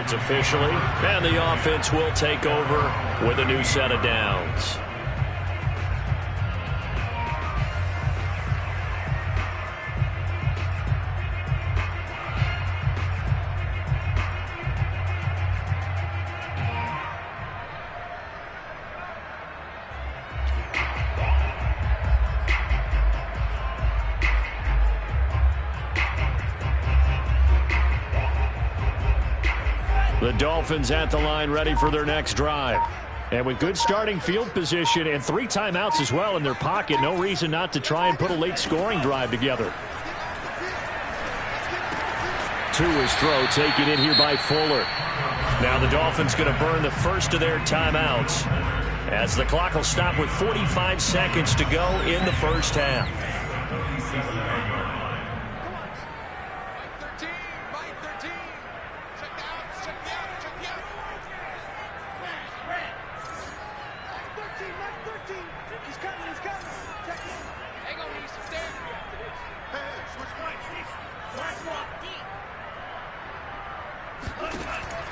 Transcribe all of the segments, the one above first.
yards officially, and the offense will take over with a new set of downs. The Dolphins at the line ready for their next drive. And with good starting field position and 3 timeouts as well in their pocket, no reason not to try and put a late scoring drive together. To his throw, taken in here by Fuller. Now the Dolphins going to burn the first of their timeouts as the clock will stop with 45 seconds to go in the first half.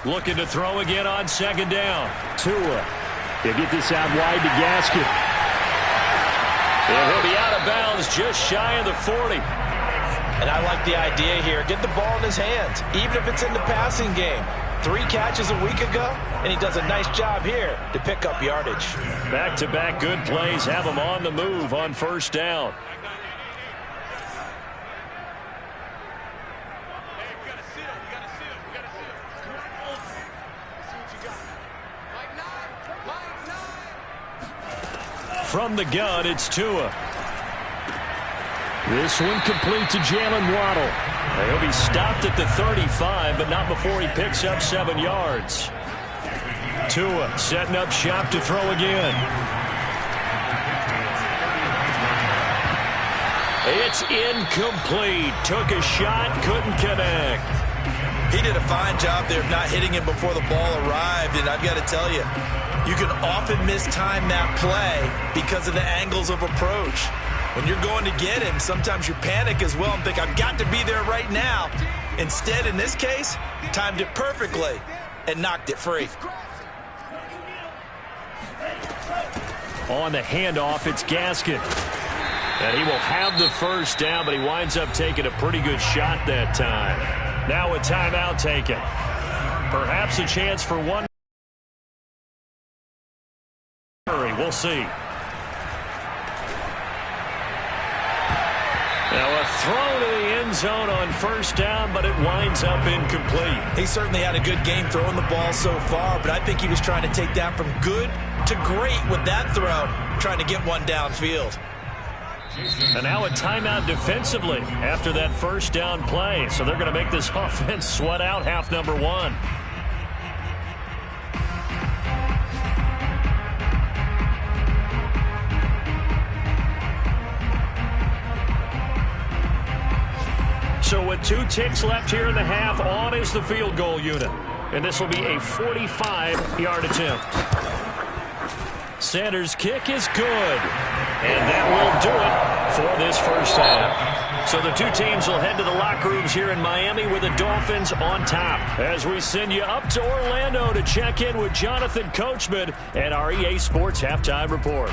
Looking to throw again on second down. Tua. He'll get this out wide to Gaskin. And he'll be out of bounds just shy of the 40. And I like the idea here. Get the ball in his hands, even if it's in the passing game. 3 catches a week ago, and he does a nice job here to pick up yardage. Back-to-back good plays have him on the move on first down. From the gun, it's Tua. This one complete to Jalen Waddle. He'll be stopped at the 35, but not before he picks up 7 yards. Tua setting up shop to throw again. It's incomplete. Took a shot, couldn't connect. He did a fine job there of not hitting him before the ball arrived, and I've got to tell you, you can often mistime that play because of the angles of approach. When you're going to get him, sometimes you panic as well and think, I've got to be there right now. Instead, in this case, timed it perfectly and knocked it free. On the handoff, it's Gaskin. And he will have the first down, but he winds up taking a pretty good shot that time. Now a timeout taken. Perhaps a chance for one. We'll see. Now a throw to the end zone on first down, but it winds up incomplete. He certainly had a good game throwing the ball so far, but I think he was trying to take that from good to great with that throw, trying to get one downfield. And now a timeout defensively after that first down play. So they're going to make this offense sweat out half number 1. So with 2 ticks left here in the half, on is the field goal unit. And this will be a 45-yard attempt. Sanders' kick is good. And that will do it for this first half. So the 2 teams will head to the locker rooms here in Miami with the Dolphins on top. As we send you up to Orlando to check in with Jonathan Coachman and our EA Sports Halftime Report.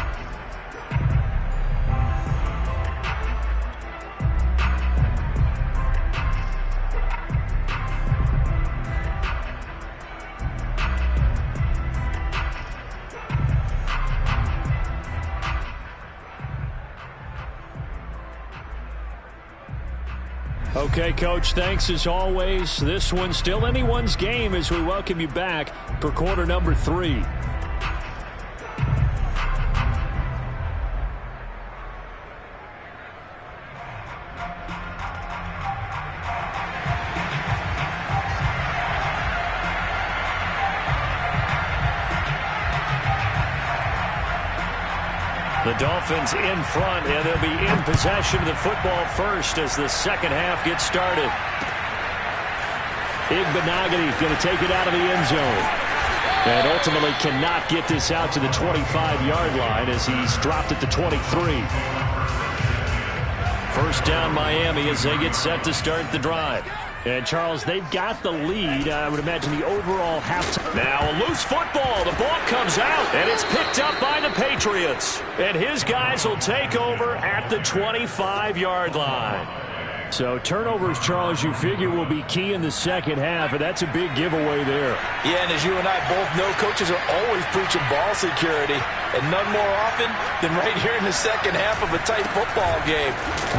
Okay, Coach, thanks as always. This one's still anyone's game as we welcome you back for quarter number 3. The Dolphins in front, and they'll be in possession of the football first as the second half gets started. Igbenogany going to take it out of the end zone. And ultimately cannot get this out to the 25-yard line as he's dropped at the 23. First down Miami as they get set to start the drive. And, Charles, they've got the lead. I would imagine the overall halftime. Now a loose football. The ball comes out, and it's picked up by the Patriots. And his guys will take over at the 25-yard line. So turnovers, Charles, you figure will be key in the second half, and that's a big giveaway there. Yeah, and as you and I both know, coaches are always preaching ball security, and none more often than right here in the second half of a tight football game.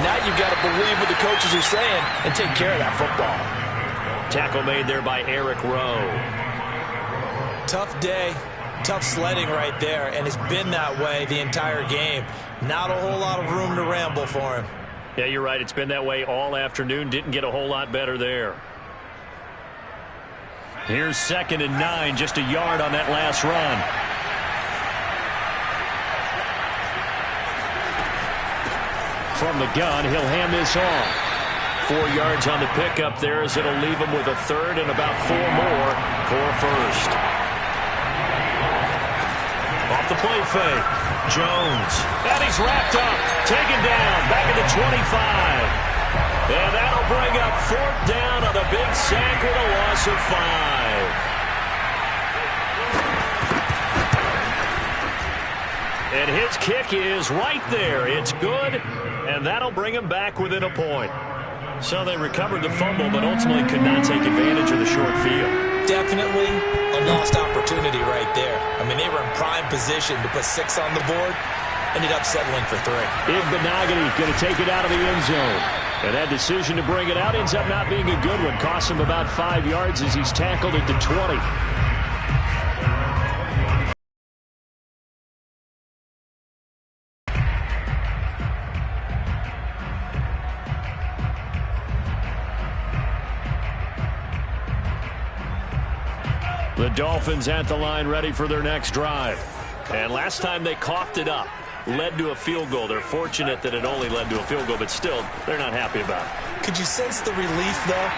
Now you've got to believe what the coaches are saying and take care of that football. Tackle made there by Eric Rowe. Tough day, tough sledding right there, and it's been that way the entire game. Not a whole lot of room to ramble for him. Yeah, you're right. It's been that way all afternoon. Didn't get a whole lot better there. Here's 2nd and 9, just a yard on that last run. From the gun, he'll hand this off. 4 yards on the pickup there as it'll leave him with a third and about 4 more for first. Off the play fake. Jones. And he's wrapped up. Taken down. Back at the 25. And that'll bring up 4th down on the big sack with a loss of 5. And his kick is right there. It's good. And that'll bring him back within a point. So they recovered the fumble, but ultimately could not take advantage of the short field. Definitely a lost opportunity right there. I mean, they were in prime position to put 6 on the board. Ended up settling for 3. Igbenogany going to take it out of the end zone. And that decision to bring it out ends up not being a good one. Costs him about 5 yards as he's tackled at the 20. The Dolphins at the line ready for their next drive. And last time they coughed it up, led to a field goal. They're fortunate that it only led to a field goal, but still, they're not happy about it. Could you sense the relief, though,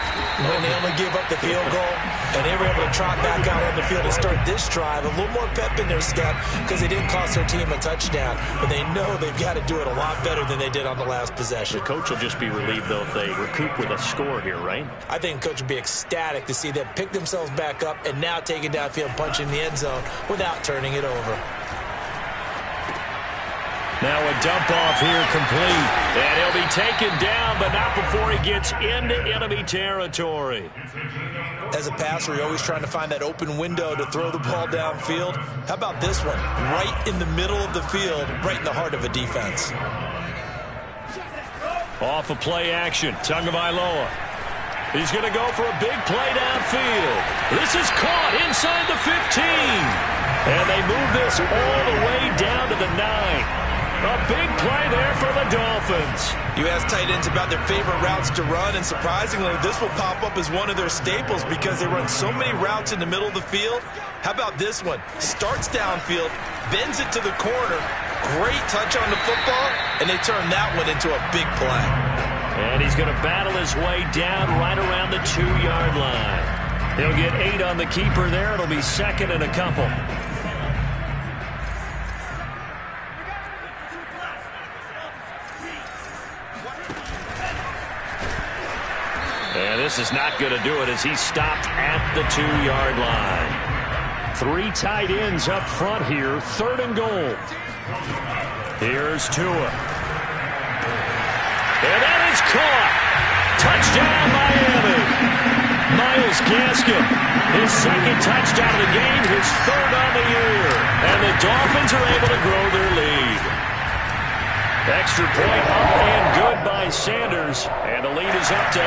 when they only gave up the field goal and they were able to trot back out on the field and start this drive? A little more pep in their step because they didn't cost their team a touchdown, but they know they've got to do it a lot better than they did on the last possession. The coach will just be relieved, though, if they recoup with a score here, right? I think the coach would be ecstatic to see them pick themselves back up and now take it downfield, punch in the end zone without turning it over. Now a dump off here complete. And he'll be taken down, but not before he gets into enemy territory. As a passer, you're always trying to find that open window to throw the ball downfield. How about this one? Right in the middle of the field, right in the heart of a defense. Off of play action, Tagovailoa. He's going to go for a big play downfield. This is caught inside the 15. And they move this all the way down to the 9. A big play there for the Dolphins. You ask tight ends about their favorite routes to run, and surprisingly, this will pop up as one of their staples because they run so many routes in the middle of the field. How about this one? Starts downfield, bends it to the corner. Great touch on the football, and they turn that one into a big play. And he's going to battle his way down right around the 2-yard line. He'll get 8 on the keeper there. It'll be 2nd and a couple. And this is not going to do it as he's stopped at the 2-yard line. 3 tight ends up front here. 3rd and goal. Here's Tua. And that is caught. Touchdown, Miami. Myles Gaskin, his 2nd touchdown of the game, his 3rd on the year. And the Dolphins are able to grow their lead. Extra point up and good by Sanders. And the lead is up to 8.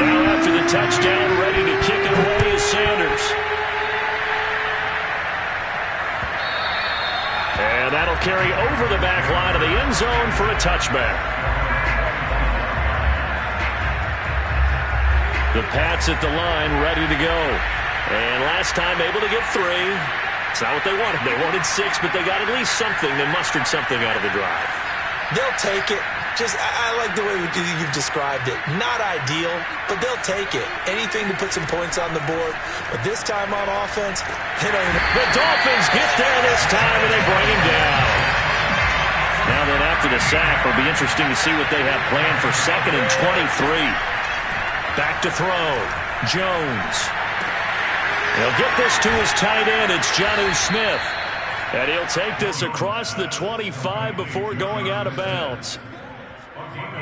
Now after the touchdown, ready to kick it away is Sanders. And that'll carry over the back line of the end zone for a touchback. The Pats at the line ready to go. And last time able to get 3. It's not what they wanted. They wanted 6, but they got at least something. They mustered something out of the drive. They'll take it. I like the way you've described it. Not ideal, but they'll take it. Anything to put some points on the board. But this time on offense, hit on. The Dolphins get there this time, and they bring him down. Now then, after the sack. It'll be interesting to see what they have planned for 2nd and 23. Back to throw. Jones. He'll get this to his tight end. It's Jonnu Smith. And he'll take this across the 25 before going out of bounds.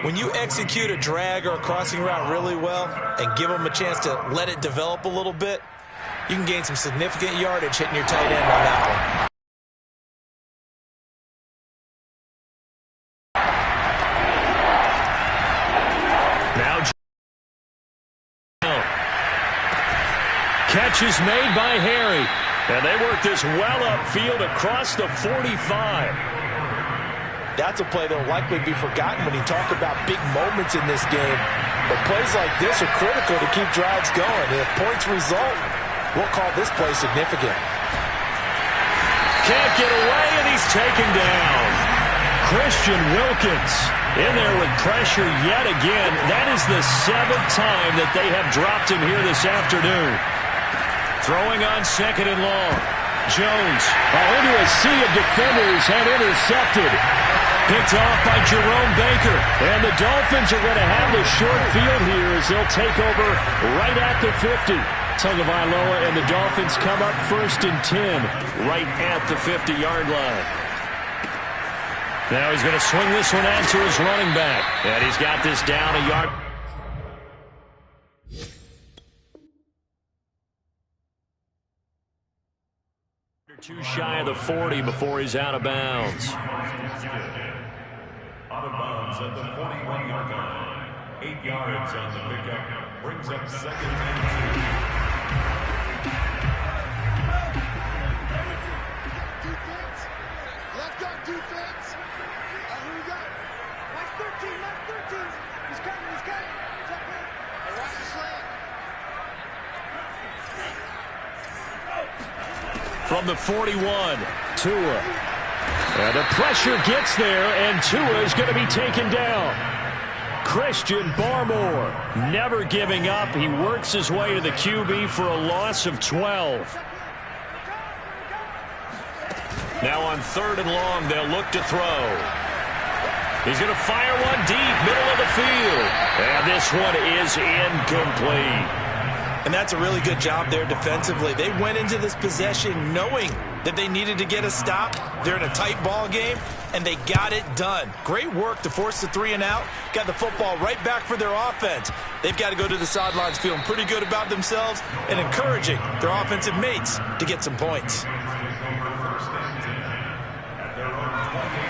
When you execute a drag or a crossing route really well and give them a chance to let it develop a little bit, you can gain some significant yardage hitting your tight end on that one. Catch is made by Harry. And they work this well upfield across the 45. That's a play that will likely be forgotten when you talk about big moments in this game. But plays like this are critical to keep drives going. And if points result, we'll call this play significant. Can't get away, and he's taken down. Christian Wilkins in there with pressure yet again. That is the 7th time that they have dropped him here this afternoon. Throwing on 2nd and long. Jones into a sea of defenders and intercepted. Picked off by Jerome Baker. And the Dolphins are going to have the short field here as they'll take over right at the 50. Tagovailoa and the Dolphins come up 1st and 10 right at the 50-yard line. Now he's going to swing this one out to his running back. And he's got this down a yard. Too shy of the 40 before he's out of bounds. Out of bounds at the 41-yard line. 8 yards on the pickup. Brings up 2nd and 2. Left guard defense. Who we got? Left 13, left 13. He's coming, he's coming. Check it. Hey, watch the slant. From the 41, Tua. And the pressure gets there, and Tua is going to be taken down. Christian Barmore never giving up. He works his way to the QB for a loss of 12. Now on 3rd and long, they'll look to throw. He's going to fire one deep, middle of the field. And this one is incomplete. And that's a really good job there defensively. They went into this possession knowing that they needed to get a stop. They're in a tight ball game, and they got it done. Great work to force the 3 and out. Got the football right back for their offense. They've got to go to the sidelines feeling pretty good about themselves and encouraging their offensive mates to get some points.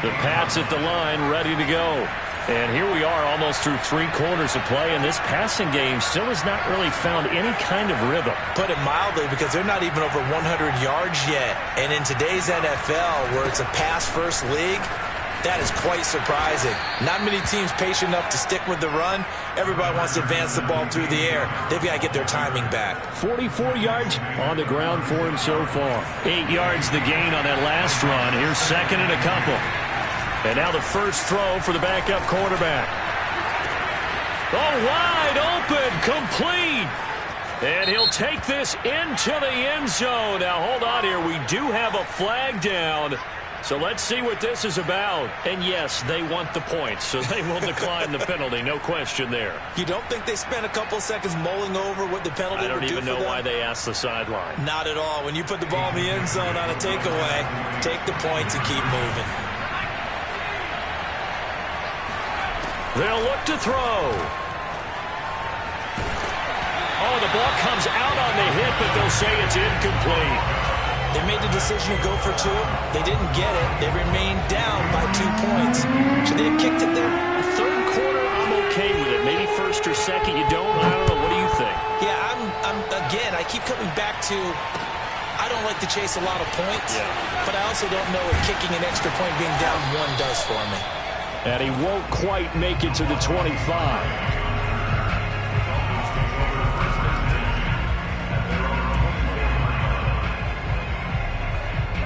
The Pats at the line, ready to go. And here we are almost through 3 quarters of play, and this passing game still has not really found any kind of rhythm. Put it mildly, because they're not even over 100 yards yet. And in today's NFL, where it's a pass-first league, that is quite surprising. Not many teams patient enough to stick with the run. Everybody wants to advance the ball through the air. They've got to get their timing back. 44 yards on the ground for him so far. 8 yards the gain on that last run. Here's 2nd and a couple. And now the first throw for the backup quarterback. Oh, wide open, complete. And he'll take this into the end zone. Now, hold on here. We do have a flag down. So let's see what this is about. And, yes, they want the points, so they will decline the penalty. No question there. You don't think they spent a couple of seconds mulling over what the penalty would do for them? I don't even know why they asked the sideline. Not at all. When you put the ball in the end zone on a takeaway, take the points and keep moving. They'll look to throw. Oh, the ball comes out on the hit, but they'll say it's incomplete. They made the decision to go for 2. They didn't get it. They remained down by 2 points. Should they have kicked it there? Third quarter, I'm okay with it. Maybe 1st or 2nd, you don't. I don't know. What do you think? Yeah, again, I keep coming back to I don't like to chase a lot of points, but I also don't know if kicking an extra point being down 1 does for me. And he won't quite make it to the 25.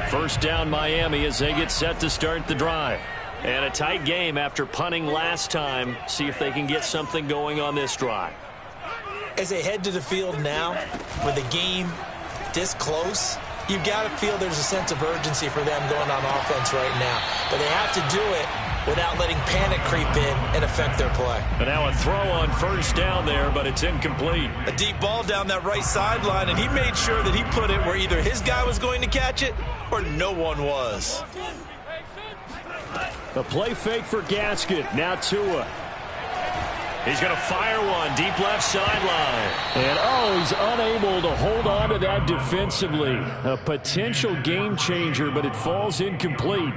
First down Miami as they get set to start the drive. And a tight game after punting last time. See if they can get something going on this drive. As they head to the field now, with the game this close, you've got to feel there's a sense of urgency for them going on offense right now. But they have to do it without letting panic creep in and affect their play. And now a throw on first down there, but it's incomplete. A deep ball down that right sideline, and he made sure that he put it where either his guy was going to catch it or no one was. The play fake for Gaskin. Now Tua. He's going to fire one deep left sideline. And he's unable to hold on to that defensively. A potential game changer, but it falls incomplete.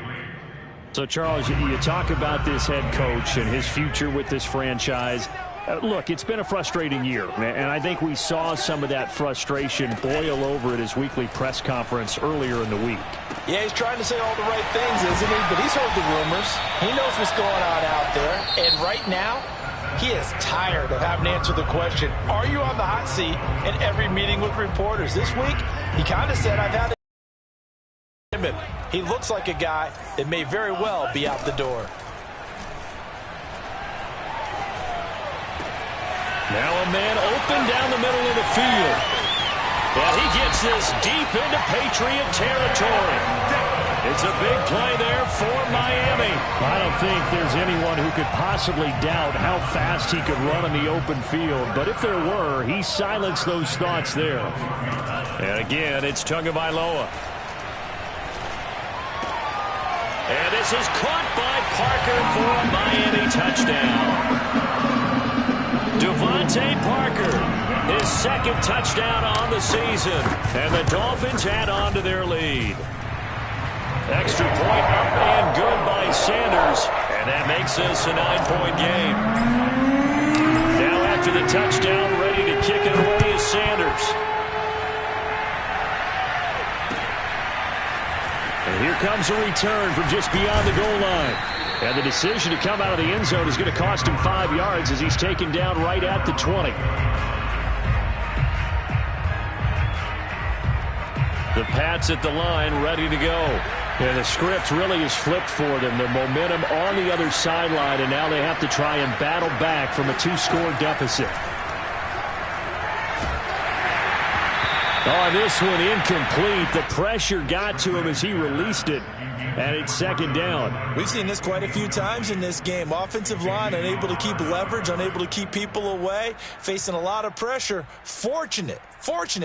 So, Charles, you talk about this head coach and his future with this franchise. Look, it's been a frustrating year, and I think we saw some of that frustration boil over at his weekly press conference earlier in the week. Yeah, he's trying to say all the right things, isn't he? But he's heard the rumors. He knows what's going on out there. And right now, he is tired of having to answer the question, are you on the hot seat in every meeting with reporters? This week, he kind of said, I've had him. He looks like a guy that may very well be out the door. Now a man open down the middle of the field. And he gets this deep into Patriot territory. It's a big play there for Miami. I don't think there's anyone who could possibly doubt how fast he could run in the open field. But if there were, he silenced those thoughts there. And again, it's Tagovailoa. And this is caught by Parker for a Miami touchdown. Devontae Parker, his second touchdown on the season. And the Dolphins add on to their lead. Extra point up and good by Sanders. And that makes this a 9-point game. Now after the touchdown, ready to kick it away is Sanders. And here comes a return from just beyond the goal line. And the decision to come out of the end zone is going to cost him 5 yards as he's taken down right at the 20. The Pats at the line ready to go. And the script really is flipped for them. The momentum on the other sideline, and now they have to try and battle back from a 2-score deficit. Oh, this one incomplete. The pressure got to him as he released it, and it's second down. We've seen this quite a few times in this game. Offensive line unable to keep leverage, unable to keep people away, facing a lot of pressure. Fortunate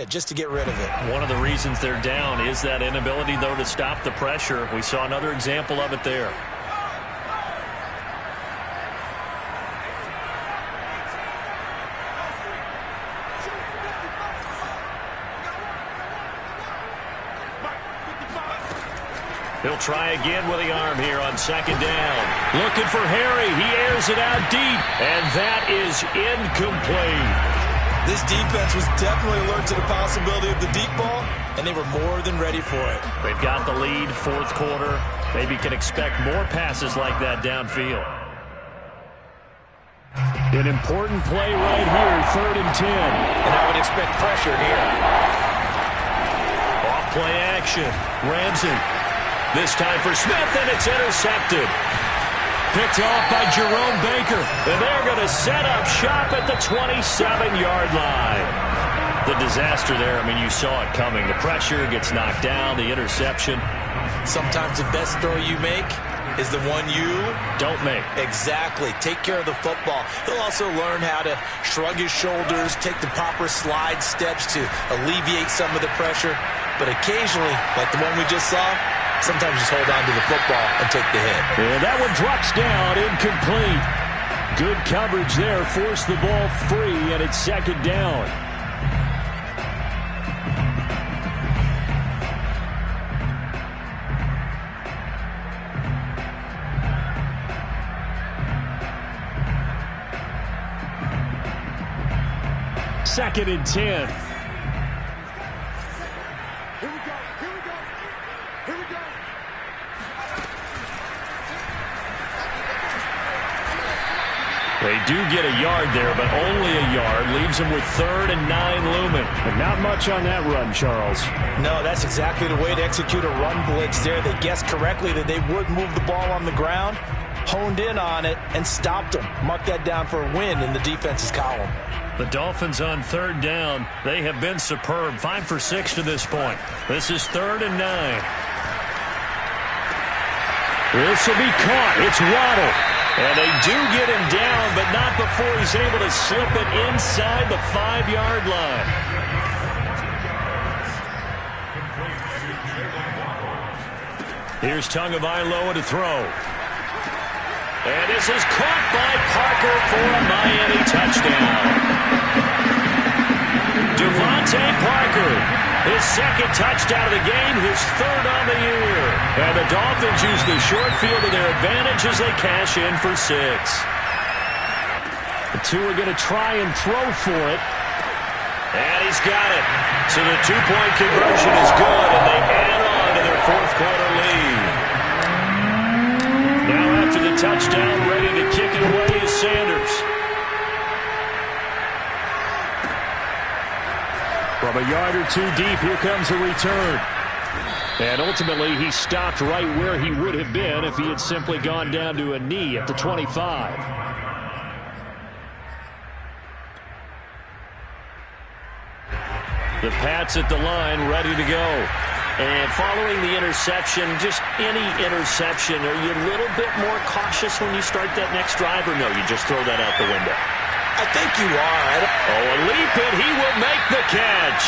just to get rid of it. One of the reasons they're down is that inability, though, to stop the pressure. We saw another example of it there. He'll try again with the arm here on second down. Looking for Harry. He airs it out deep, and that is incomplete. This defense was definitely alert to the possibility of the deep ball, and they were more than ready for it. They've got the lead, fourth quarter. Maybe can expect more passes like that downfield. An important play right here, 3rd and 10. And I would expect pressure here. Off play action. Ramsey. This time for Smith, and it's intercepted. Picked off by Jerome Baker. And they're going to set up shop at the 27-yard line. The disaster there, I mean, you saw it coming. The pressure gets knocked down, the interception. Sometimes the best throw you make is the one you don't make. Exactly. Take care of the football. He'll also learn how to shrug his shoulders, take the proper slide steps to alleviate some of the pressure. But occasionally, like the one we just saw, sometimes just hold on to the football and take the hit. And that one drops down, incomplete. Good coverage there, forced the ball free, and it's second down. Second and 10. They do get a yard there, but only a yard. Leaves them with 3rd and 9 looming. But not much on that run, Charles. No, that's exactly the way to execute a run blitz there. They guessed correctly that they would move the ball on the ground, honed in on it, and stopped them. Mark that down for a win in the defense's column. The Dolphins on 3rd down. They have been superb. 5 for 6 to this point. This is 3rd and 9. This will be caught. It's Waddle. And they do get him down, but not before he's able to slip it inside the 5-yard line. Here's Tagovailoa to throw. And this is caught by Parker for a Miami touchdown. Devontae Parker, his second touchdown of the game, his third on the year. And the Dolphins use the short field to their advantage as they cash in for 6. The two are going to try and throw for it. And he's got it. So the two-point conversion is good, and they add on to their fourth-quarter lead. Now after the touchdown, ready to kick it away is Sanders. From a yard or two deep, here comes a return. And ultimately, he stopped right where he would have been if he had simply gone down to a knee at the 25. The Pats at the line, ready to go. And following the interception, just any interception, are you a little bit more cautious when you start that next drive, or no, you just throw that out the window? I think you are. A leap, and he will make the catch.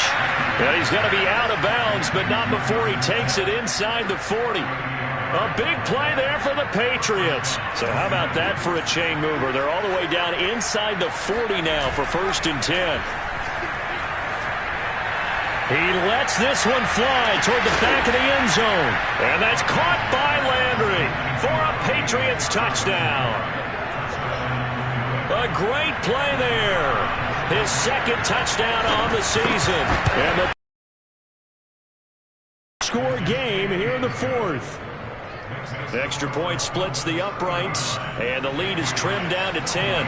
And he's going to be out of bounds, but not before he takes it inside the 40. A big play there for the Patriots. So how about that for a chain mover? They're all the way down inside the 40 now for 1st and 10. He lets this one fly toward the back of the end zone. And that's caught by Landry for a Patriots touchdown. A great play there. His second touchdown on the season. And the score game here in the 4th. The extra point splits the uprights, and the lead is trimmed down to 10.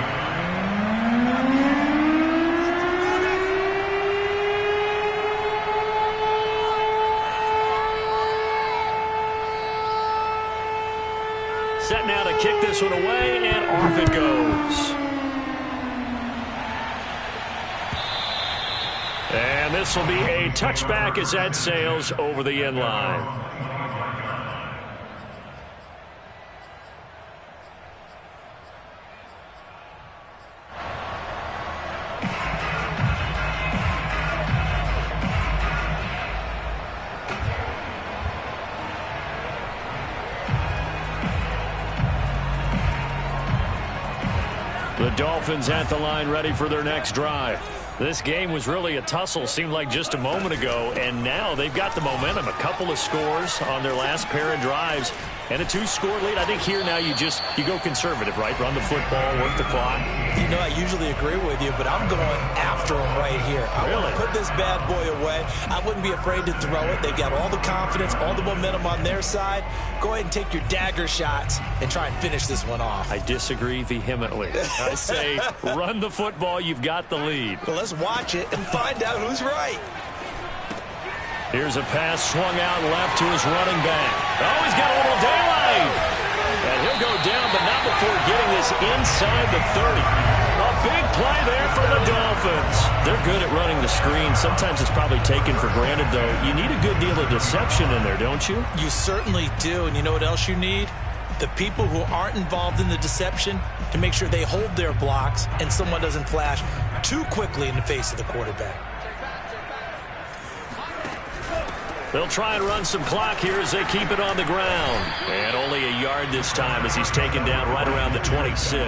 Set now to kick this one away, and off it goes. And this will be a touchback as that sails over the end line. The Dolphins at the line, ready for their next drive. This game was really a tussle, seemed like just a moment ago, and now they've got the momentum. A couple of scores on their last pair of drives, and a 2-score lead. I think here now you go conservative, right? Run the football, work the clock. You know, I usually agree with you, but I'm going after him right here. I want to put this bad boy away. I wouldn't be afraid to throw it. They've got all the confidence, all the momentum on their side. Go ahead and take your dagger shots and try and finish this one off. I disagree vehemently. I say run the football. You've got the lead. Well, let's watch it and find out who's right. Here's a pass swung out left to his running back. Oh, he's got a little daylight. And he'll go down, but not before getting this inside the 30. A big play there for the Dolphins. They're good at running the screen. Sometimes it's probably taken for granted, though. You need a good deal of deception in there, don't you? You certainly do. And you know what else you need? The people who aren't involved in the deception to make sure they hold their blocks and someone doesn't flash too quickly in the face of the quarterback. They'll try and run some clock here as they keep it on the ground. And only a yard this time as he's taken down right around the 26.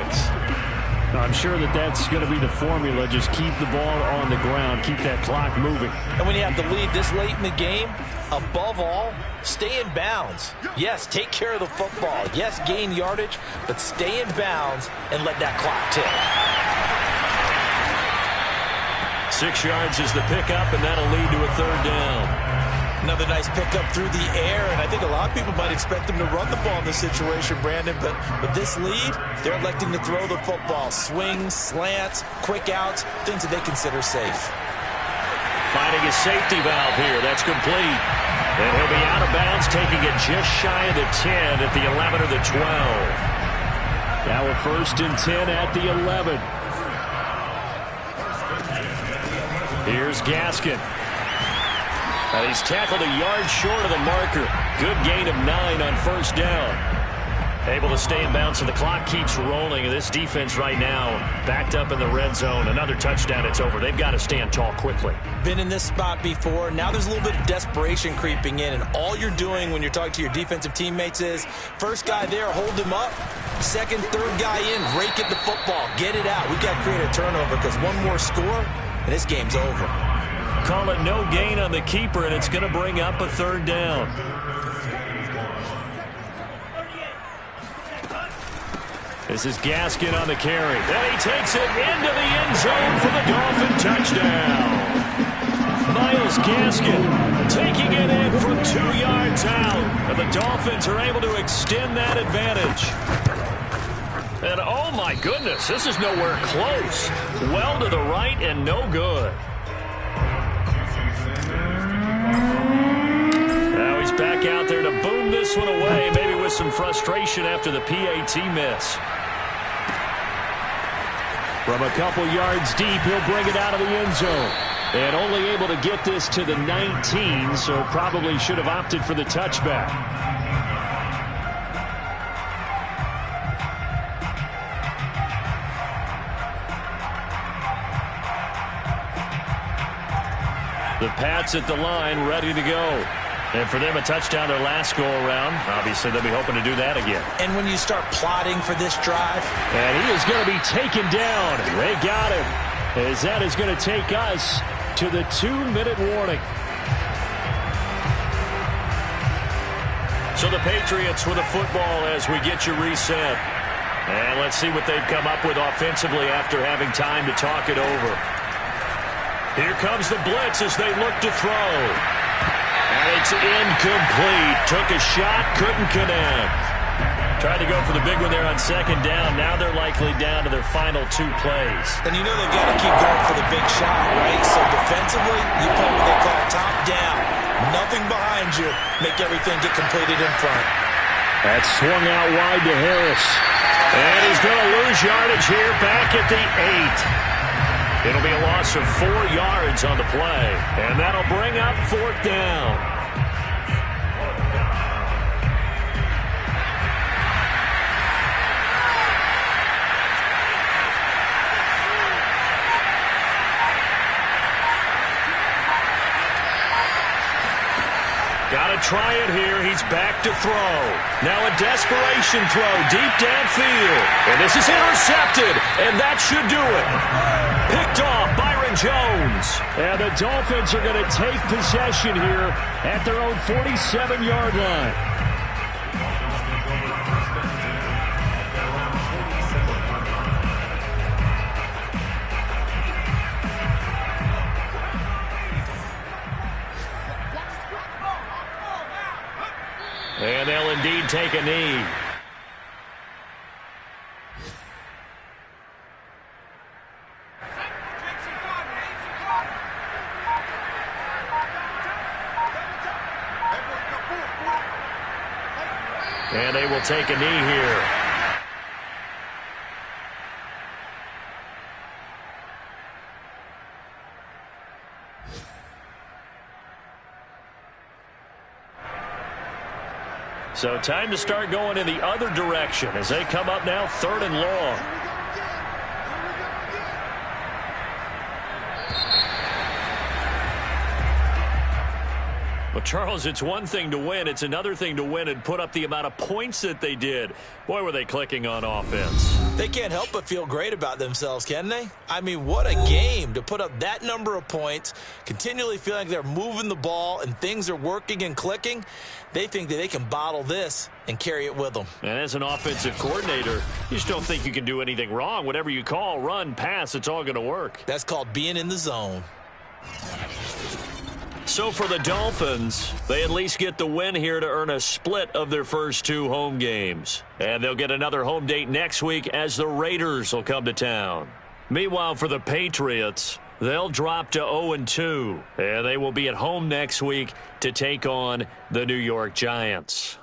I'm sure that's going to be the formula. Just keep the ball on the ground. Keep that clock moving. And when you have the lead this late in the game, above all, stay in bounds. Yes, take care of the football. Yes, gain yardage, but stay in bounds and let that clock tick. 6 yards is the pickup, and that'll lead to a 3rd down. Another nice pickup through the air, and I think a lot of people might expect them to run the ball in this situation, Brandon, but with this lead, they're electing to throw the football. Swings, slants, quick outs, things that they consider safe. Finding a safety valve here. That's complete. And he'll be out of bounds, taking it just shy of the 10 at the 11 or the 12. Now a 1st and 10 at the 11. Here's Gaskin. And he's tackled a yard short of the marker. Good gain of 9 on 1st down. Able to stay in bounds, and the clock keeps rolling. This defense right now backed up in the red zone. Another touchdown, it's over. They've got to stand tall quickly. Been in this spot before. Now there's a little bit of desperation creeping in, and all you're doing when you're talking to your defensive teammates is first guy there, hold him up. Second, third guy in, rake at the football. Get it out. We've got to create a turnover because one more score, and this game's over. Call it no gain on the keeper, and it's going to bring up a third down. This is Gaskin on the carry. And he takes it into the end zone for the Dolphin touchdown. Myles Gaskin taking it in from 2 yards out. And the Dolphins are able to extend that advantage. And oh my goodness, this is nowhere close. Well to the right and no good. Now he's back out there to boom this one away, maybe with some frustration after the PAT miss. From a couple yards deep, he'll bring it out of the end zone. And only able to get this to the 19, so probably should have opted for the touchback. The Pats at the line, ready to go. And for them, a touchdown their last go-around. Obviously, they'll be hoping to do that again. And when you start plotting for this drive. And he is going to be taken down. They got him. As that is going to take us to the 2-minute warning. So the Patriots with a football as we get you reset. And let's see what they've come up with offensively after having time to talk it over. Here comes the blitz as they look to throw. And it's incomplete. Took a shot, couldn't connect. Tried to go for the big one there on second down. Now they're likely down to their final 2 plays. And you know they've got to keep going for the big shot, right? So defensively, you play what they call top down. Nothing behind you. Make everything get completed in front. That's swung out wide to Harris. And he's going to lose yardage here back at the 8. It'll be a loss of 4 yards on the play. And that'll bring up 4th down. Got to try it here. He's back to throw. Now a desperation throw deep downfield. And this is intercepted. And that should do it. Picked off Byron Jones. And the Dolphins are going to take possession here at their own 47-yard line. And they'll indeed take a knee. And they will take a knee here. So time to start going in the other direction as they come up now 3rd and long. Well, Charles, it's one thing to win. It's another thing to win and put up the amount of points that they did. Boy, were they clicking on offense. They can't help but feel great about themselves, can they? I mean, what a game to put up that number of points, continually feeling like they're moving the ball and things are working and clicking. They think that they can bottle this and carry it with them. And as an offensive coordinator, you just don't think you can do anything wrong. Whatever you call, run, pass, it's all going to work. That's called being in the zone. So for the Dolphins, they at least get the win here to earn a split of their first 2 home games. And they'll get another home date next week as the Raiders will come to town. Meanwhile, for the Patriots, they'll drop to 0-2. And they will be at home next week to take on the New York Giants.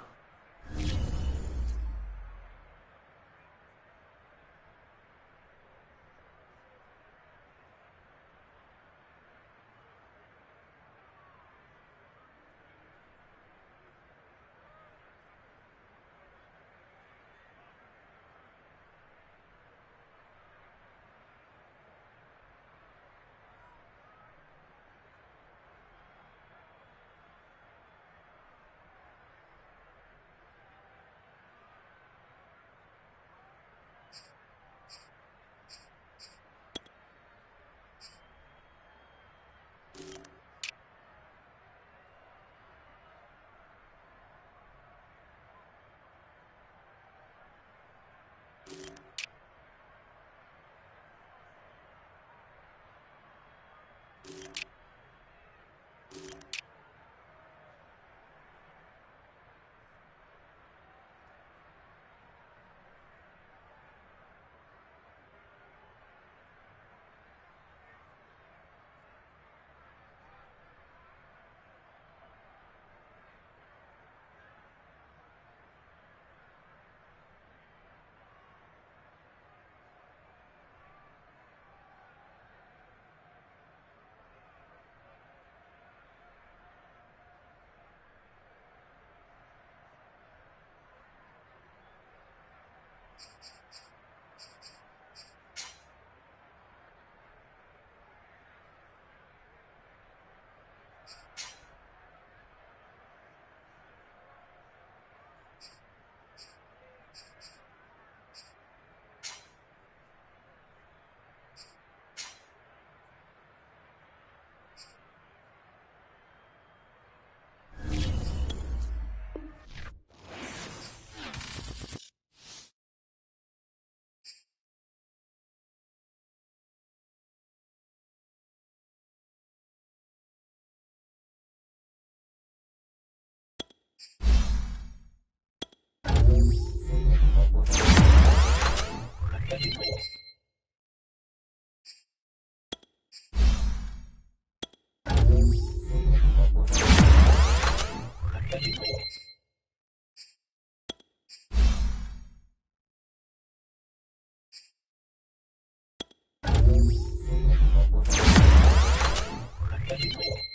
Thank you.